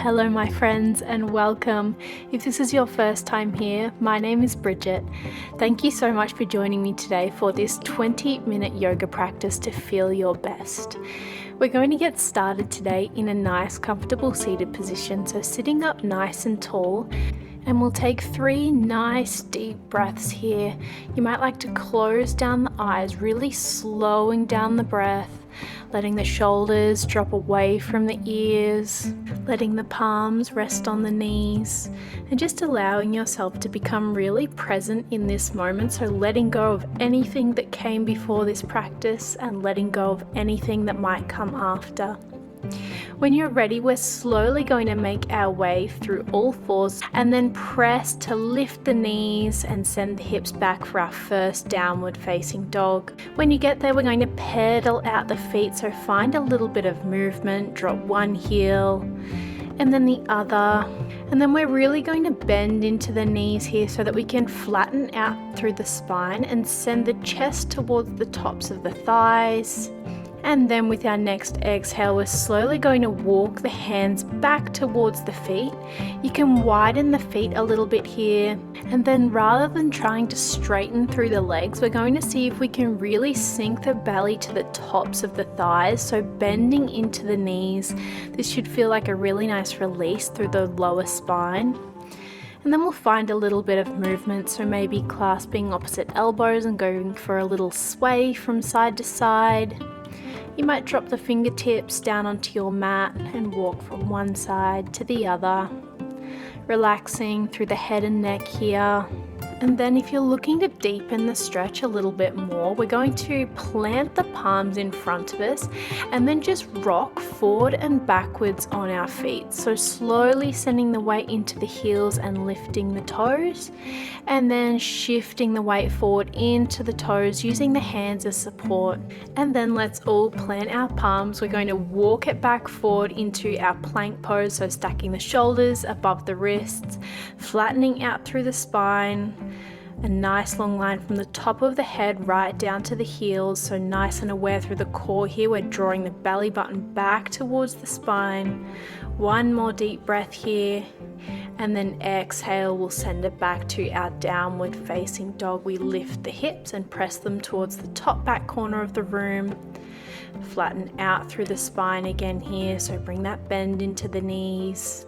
Hello my friends and welcome. If this is your first time here, my name is Bridget. Thank you so much for joining me today for this 20-minute yoga practice to feel your best. We're going to get started today in a nice comfortable seated position, so sitting up nice and tall, and we'll take 3 nice deep breaths here. You might like to close down the eyes, really slowing down the breath, letting the shoulders drop away from the ears, letting the palms rest on the knees, and just allowing yourself to become really present in this moment. So letting go of anything that came before this practice and letting go of anything that might come after. When you're ready, we're slowly going to make our way through all fours and then press to lift the knees and send the hips back for our first downward facing dog. When you get there, we're going to pedal out the feet, so find a little bit of movement, drop one heel and then the other. And then we're really going to bend into the knees here so that we can flatten out through the spine and send the chest towards the tops of the thighs. And then with our next exhale, we're slowly going to walk the hands back towards the feet. You can widen the feet a little bit here. And then rather than trying to straighten through the legs, we're going to see if we can really sink the belly to the tops of the thighs. So bending into the knees. This should feel like a really nice release through the lower spine. And then we'll find a little bit of movement, so maybe clasping opposite elbows and going for a little sway from side to side. You might drop the fingertips down onto your mat and walk from one side to the other, relaxing through the head and neck here. And then if you're looking to deepen the stretch a little bit more, we're going to plant the palms in front of us and then just rock forward and backwards on our feet. So slowly sending the weight into the heels and lifting the toes, and then shifting the weight forward into the toes using the hands as support. And then let's all plant our palms. We're going to walk it back forward into our plank pose, so stacking the shoulders above the wrists, flattening out through the spine. A nice long line from the top of the head right down to the heels, so nice and aware through the core here. We're drawing the belly button back towards the spine. One more deep breath here, and then exhale, we'll send it back to our downward facing dog. We lift the hips and press them towards the top back corner of the room. Flatten out through the spine again here, so bring that bend into the knees.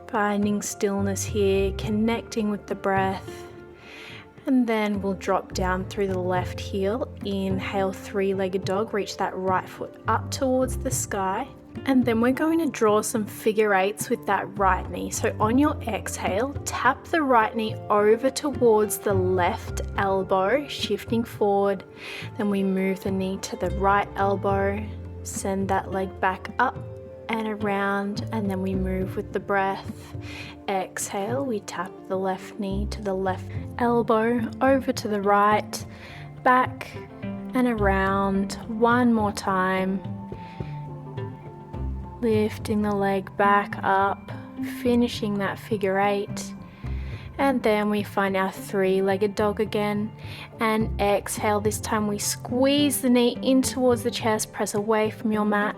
Finding stillness here, connecting with the breath. And then we'll drop down through the left heel. Inhale, 3-legged dog. Reach that right foot up towards the sky. And then we're going to draw some figure 8s with that right knee. So on your exhale, tap the right knee over towards the left elbow, shifting forward. Then we move the knee to the right elbow. Send that leg back up and around, and then we move with the breath. Exhale, we tap the left knee to the left elbow, over to the right, back and around. One more time. Lifting the leg back up, finishing that figure 8. And then we find our 3-legged dog again, and exhale. This time we squeeze the knee in towards the chest, press away from your mat,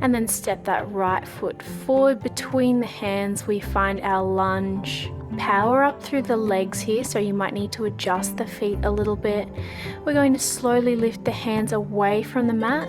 and then step that right foot forward between the hands. We find our lunge. Power up through the legs here, so you might need to adjust the feet a little bit. We're going to slowly lift the hands away from the mat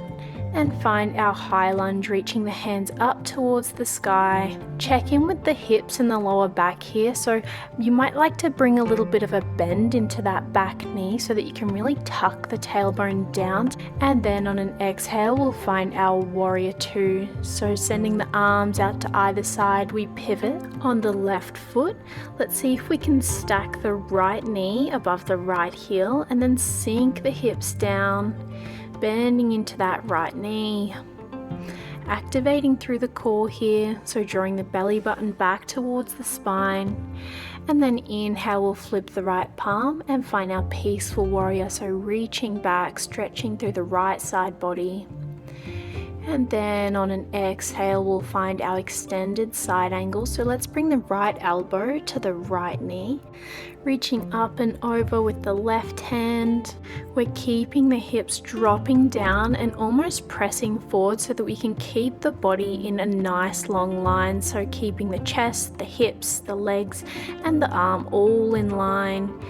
and find our high lunge, reaching the hands up towards the sky. Check in with the hips and the lower back here, so you might like to bring a little bit of a bend into that back knee so that you can really tuck the tailbone down. And then on an exhale, we'll find our warrior 2. So sending the arms out to either side, we pivot on the left foot. Let's see if we can stack the right knee above the right heel and then sink the hips down, bending into that right knee, activating through the core here, so drawing the belly button back towards the spine. And then inhale, we'll flip the right palm and find our peaceful warrior, so reaching back, stretching through the right side body. And then on an exhale, we'll find our extended side angle. So let's bring the right elbow to the right knee, reaching up and over with the left hand. We're keeping the hips dropping down and almost pressing forward so that we can keep the body in a nice long line. So keeping the chest, the hips, the legs, and the arm all in line.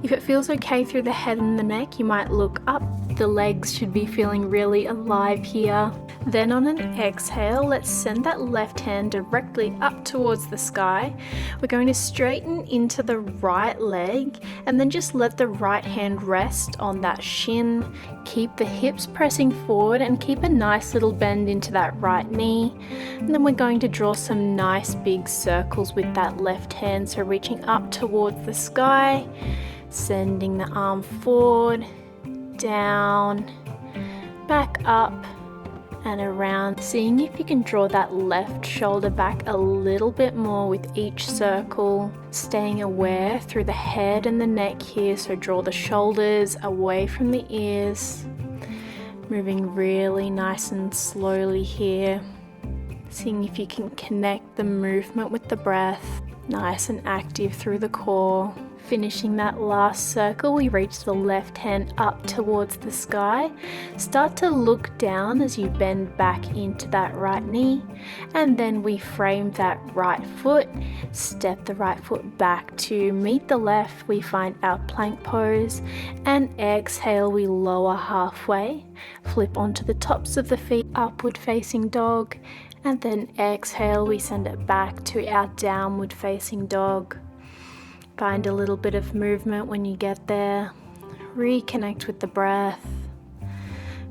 If it feels okay through the head and the neck, you might look up. The legs should be feeling really alive here. Then on an exhale, let's send that left hand directly up towards the sky. We're going to straighten into the right leg and then just let the right hand rest on that shin. Keep the hips pressing forward and keep a nice little bend into that right knee. And then we're going to draw some nice big circles with that left hand. So reaching up towards the sky, sending the arm forward, down, back up and around, seeing if you can draw that left shoulder back a little bit more with each circle, staying aware through the head and the neck here. So draw the shoulders away from the ears, moving really nice and slowly here, seeing if you can connect the movement with the breath, nice and active through the core. Finishing that last circle, we reach the left hand up towards the sky. Start to look down as you bend back into that right knee, and then we frame that right foot, step the right foot back to meet the left. We find our plank pose, and exhale, we lower halfway, flip onto the tops of the feet, upward facing dog, and then exhale, we send it back to our downward facing dog. Find a little bit of movement when you get there. Reconnect with the breath.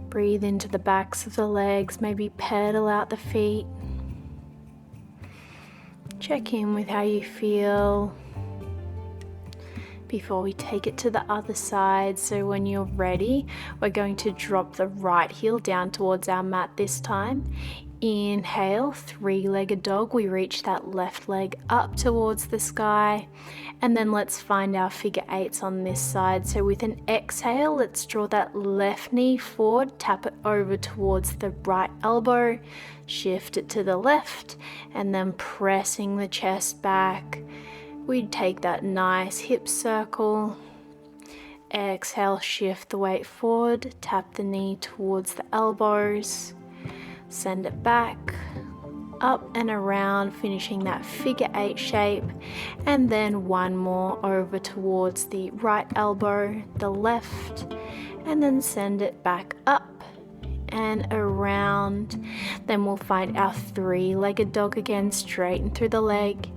Breathe into the backs of the legs, maybe pedal out the feet. Check in with how you feel before we take it to the other side. So when you're ready, we're going to drop the right heel down towards our mat this time. Inhale, three-legged dog. We reach that left leg up towards the sky, and then let's find our figure eights on this side. So with an exhale, let's draw that left knee forward, tap it over towards the right elbow, shift it to the left, and then pressing the chest back, we take that nice hip circle. Exhale, shift the weight forward, tap the knee towards the elbows, send it back, up and around, finishing that figure eight shape, and then one more over towards the right elbow, the left, and then send it back up and around. Then we'll find our three-legged dog again, straighten through the leg.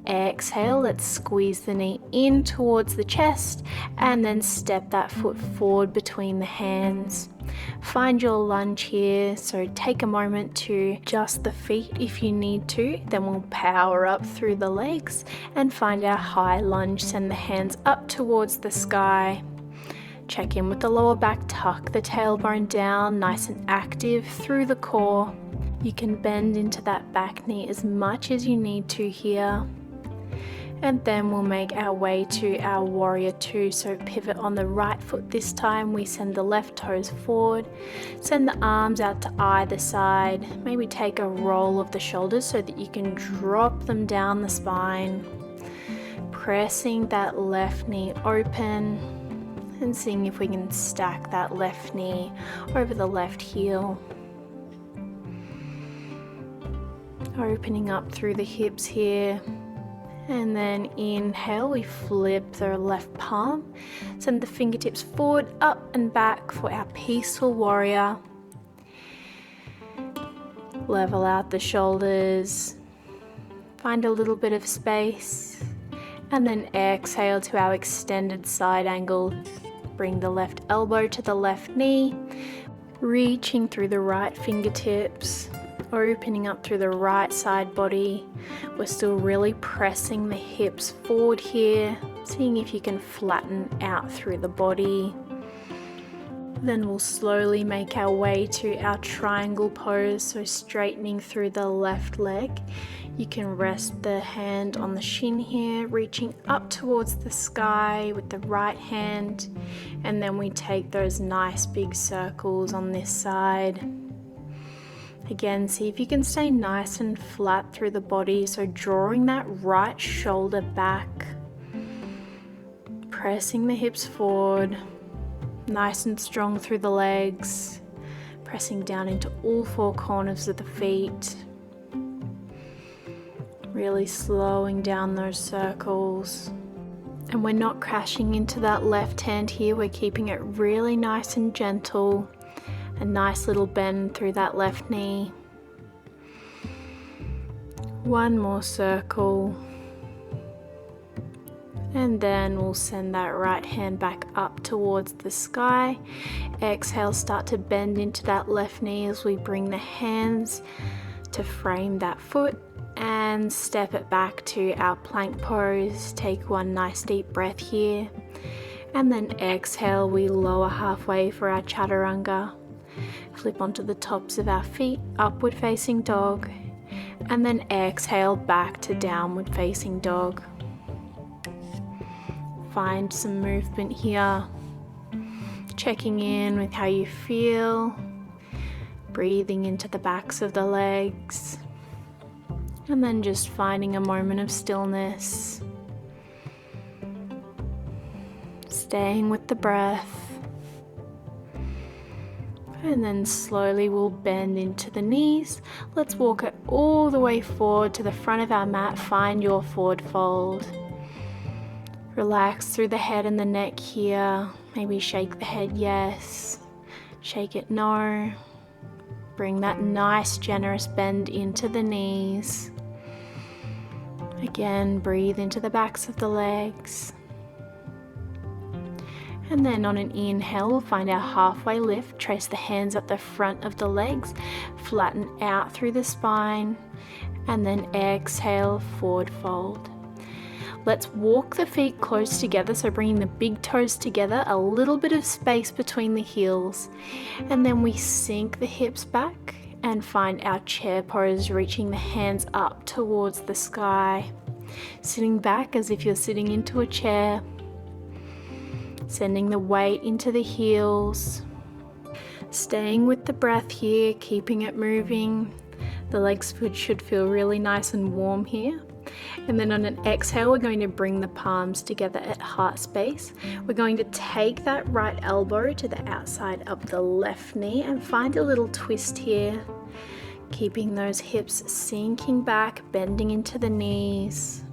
Exhale, let's squeeze the knee in towards the chest and then step that foot forward between the hands. Find your lunge here, so take a moment to adjust the feet if you need to. Then we'll power up through the legs and find our high lunge. Send the hands up towards the sky. Check in with the lower back, tuck the tailbone down, nice and active through the core. You can bend into that back knee as much as you need to here. And then we'll make our way to our warrior two. So pivot on the right foot this time. We send the left toes forward, send the arms out to either side. Maybe take a roll of the shoulders so that you can drop them down the spine. Pressing that left knee open and seeing if we can stack that left knee over the left heel. Opening up through the hips here. And then inhale, we flip the left palm, send the fingertips forward, up and back for our peaceful warrior. Level out the shoulders, find a little bit of space, and then exhale to our extended side angle. Bring the left elbow to the left knee, reaching through the right fingertips, opening up through the right side body. We're still really pressing the hips forward here, seeing if you can flatten out through the body. Then we'll slowly make our way to our triangle pose, so straightening through the left leg. You can rest the hand on the shin here, reaching up towards the sky with the right hand, and then we take those nice big circles on this side. Again, see if you can stay nice and flat through the body, so drawing that right shoulder back, pressing the hips forward, nice and strong through the legs, pressing down into all four corners of the feet, really slowing down those circles. And we're not crashing into that left hand here, we're keeping it really nice and gentle. A nice little bend through that left knee. One more circle. And then we'll send that right hand back up towards the sky. Exhale, start to bend into that left knee as we bring the hands to frame that foot and step it back to our plank pose. Take one nice deep breath here. And then exhale, we lower halfway for our chaturanga. Flip onto the tops of our feet, upward facing dog, and then exhale back to downward facing dog. Find some movement here, checking in with how you feel, breathing into the backs of the legs, and then just finding a moment of stillness, staying with the breath. And then slowly we'll bend into the knees. Let's walk it all the way forward to the front of our mat. Find your forward fold. Relax through the head and the neck here. Maybe shake the head yes, shake it no. Bring that nice generous bend into the knees. Again, breathe into the backs of the legs. And then on an inhale, we'll find our halfway lift. Trace the hands up the front of the legs, flatten out through the spine, and then exhale, forward fold. Let's walk the feet close together, so bringing the big toes together, a little bit of space between the heels. And then we sink the hips back and find our chair pose, reaching the hands up towards the sky. Sitting back as if you're sitting into a chair. Sending the weight into the heels. Staying with the breath here, keeping it moving. The legs should feel really nice and warm here. And then on an exhale, we're going to bring the palms together at heart space. We're going to take that right elbow to the outside of the left knee and find a little twist here. Keeping those hips sinking back, bending into the knees.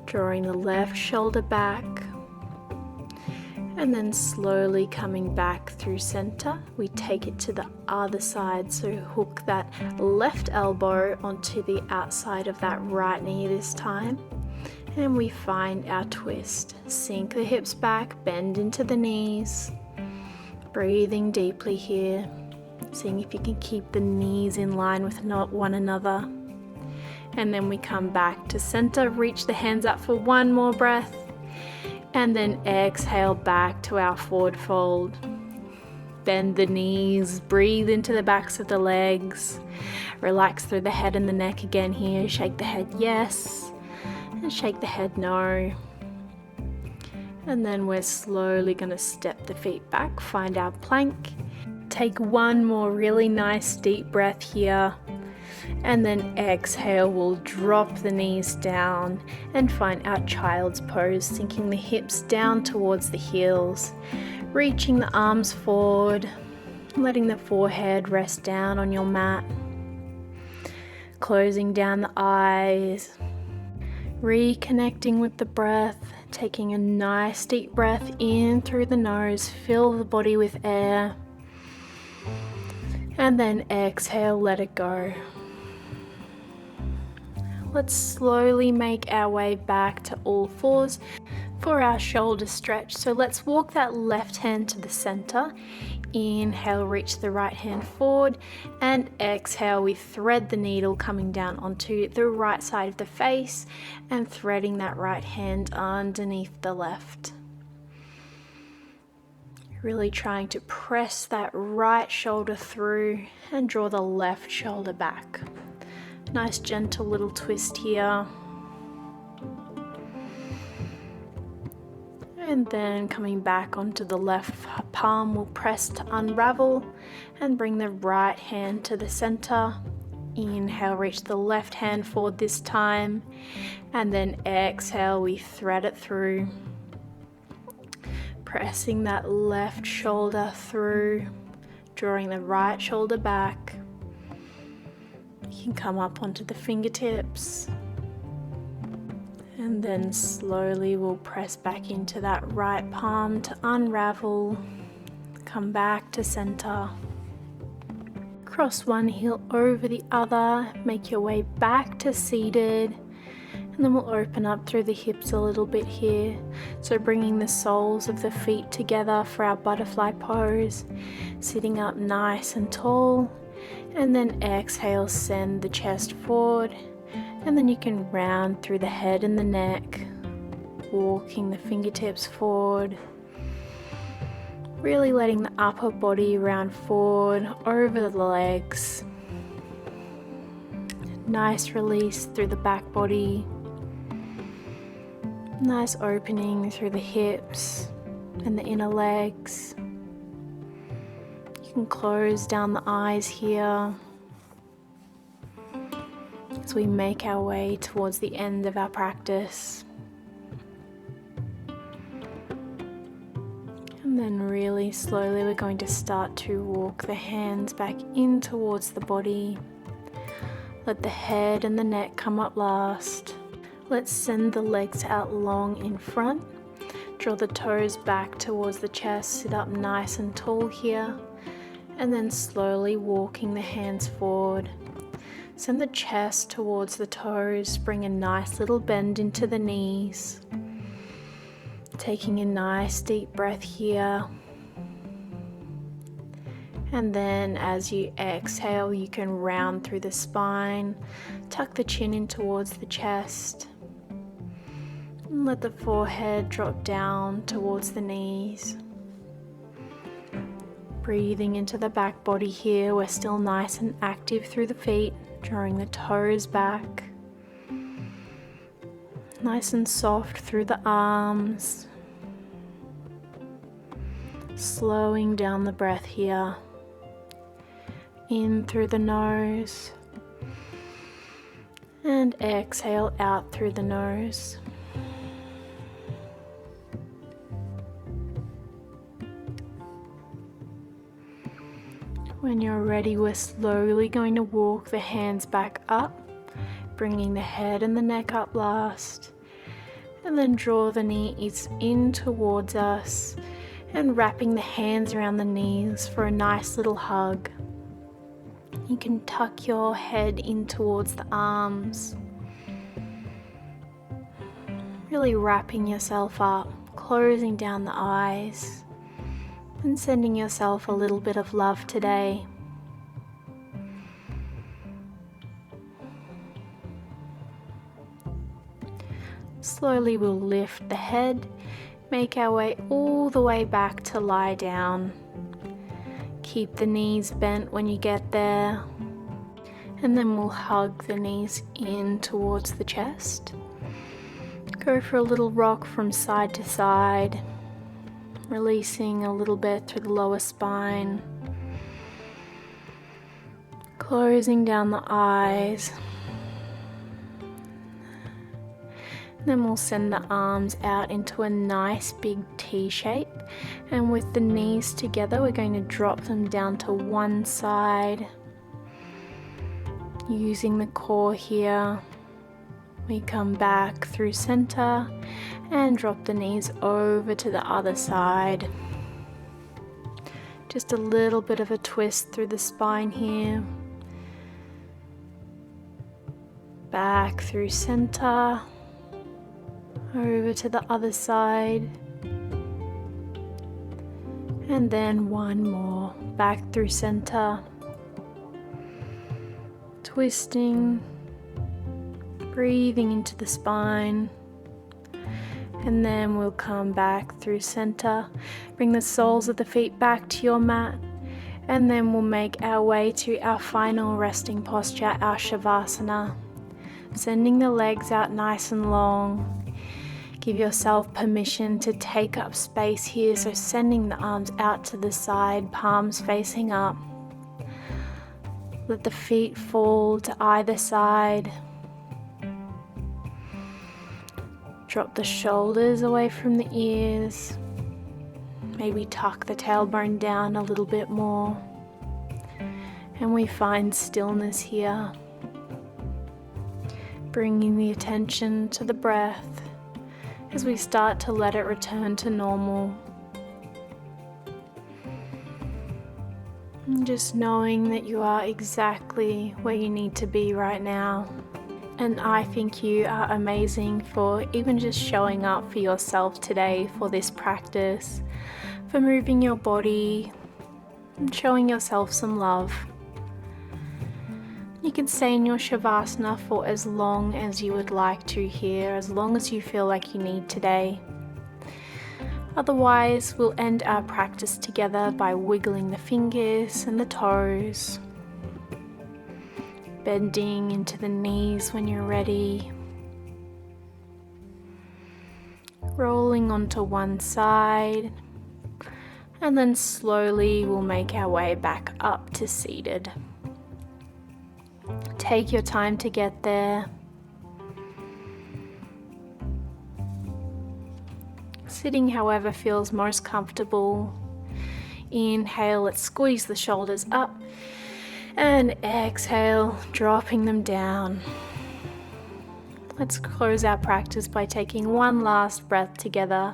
Drawing the left shoulder back. And then slowly coming back through center, we take it to the other side. So hook that left elbow onto the outside of that right knee this time. And we find our twist. Sink the hips back, bend into the knees. Breathing deeply here. Seeing if you can keep the knees in line with one another. And then we come back to center, reach the hands up for one more breath. And then exhale back to our forward fold. Bend the knees, breathe into the backs of the legs. Relax through the head and the neck again here. Shake the head yes, and shake the head no. And then we're slowly going to step the feet back, find our plank. Take one more really nice deep breath here. And then exhale, we'll drop the knees down and find our child's pose, sinking the hips down towards the heels, reaching the arms forward, letting the forehead rest down on your mat, closing down the eyes, reconnecting with the breath, taking a nice deep breath in through the nose, fill the body with air, and then exhale, let it go. Let's slowly make our way back to all fours for our shoulder stretch. So let's walk that left hand to the center. Inhale, reach the right hand forward, and exhale, we thread the needle coming down onto the right side of the face and threading that right hand underneath the left. Really trying to press that right shoulder through and draw the left shoulder back. Nice gentle little twist here. And then coming back onto the left palm, we'll press to unravel and bring the right hand to the center. Inhale, reach the left hand forward this time, and then exhale, we thread it through, pressing that left shoulder through, drawing the right shoulder back. You can come up onto the fingertips, and then slowly we'll press back into that right palm to unravel, come back to center. Cross one heel over the other, make your way back to seated, and then we'll open up through the hips a little bit here. So bringing the soles of the feet together for our butterfly pose, sitting up nice and tall, and then exhale, send the chest forward, and then you can round through the head and the neck, walking the fingertips forward. Really letting the upper body round forward over the legs. Nice release through the back body. Nice opening through the hips and the inner legs. You can close down the eyes here as we make our way towards the end of our practice. And then really slowly we're going to start to walk the hands back in towards the body. Let the head and the neck come up last. Let's send the legs out long in front. Draw the toes back towards the chest, sit up nice and tall here. And then slowly walking the hands forward. Send the chest towards the toes, bring a nice little bend into the knees. Taking a nice deep breath here. And then as you exhale, you can round through the spine, tuck the chin in towards the chest, and let the forehead drop down towards the knees. Breathing into the back body here, we're still nice and active through the feet, drawing the toes back. Nice and soft through the arms. Slowing down the breath here. In through the nose. And exhale out through the nose. When you're ready, we're slowly going to walk the hands back up, bringing the head and the neck up last, and then draw the knees in towards us and wrapping the hands around the knees for a nice little hug. You can tuck your head in towards the arms, really wrapping yourself up, closing down the eyes, and sending yourself a little bit of love today. Slowly we'll lift the head, make our way all the way back to lie down. Keep the knees bent when you get there, and then we'll hug the knees in towards the chest. Go for a little rock from side to side, releasing a little bit through the lower spine, closing down the eyes. Then we'll send the arms out into a nice big T shape, and with the knees together we're going to drop them down to one side, using the core here. We come back through center and drop the knees over to the other side. Just a little bit of a twist through the spine here. Back through center, over to the other side. And then one more, back through center. Twisting. Breathing into the spine, and then we'll come back through center, bring the soles of the feet back to your mat, and then we'll make our way to our final resting posture, our Shavasana, sending the legs out nice and long, Give yourself permission to take up space here, so sending the arms out to the side, palms facing up. Let the feet fall to either side. Drop the shoulders away from the ears. Maybe tuck the tailbone down a little bit more. And we find stillness here. Bringing the attention to the breath as we start to let it return to normal. And just knowing that you are exactly where you need to be right now. And I think you are amazing for even just showing up for yourself today for this practice, for moving your body and showing yourself some love. You can stay in your Shavasana for as long as you would like to here, as long as you feel like you need today. Otherwise, we'll end our practice together by wiggling the fingers and the toes, bending into the knees when you're ready, rolling onto one side, and then slowly we'll make our way back up to seated. Take your time to get there. Sitting however feels most comfortable. Inhale, let's squeeze the shoulders up. And exhale, dropping them down. Let's close our practice by taking one last breath together.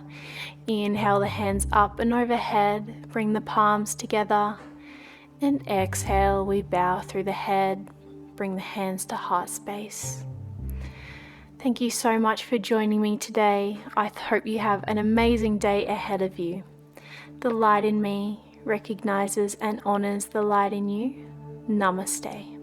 Inhale the hands up and overhead. Bring the palms together. And exhale, we bow through the head. Bring the hands to heart space. Thank you so much for joining me today. I hope you have an amazing day ahead of you. The light in me recognizes and honors the light in you. Namaste.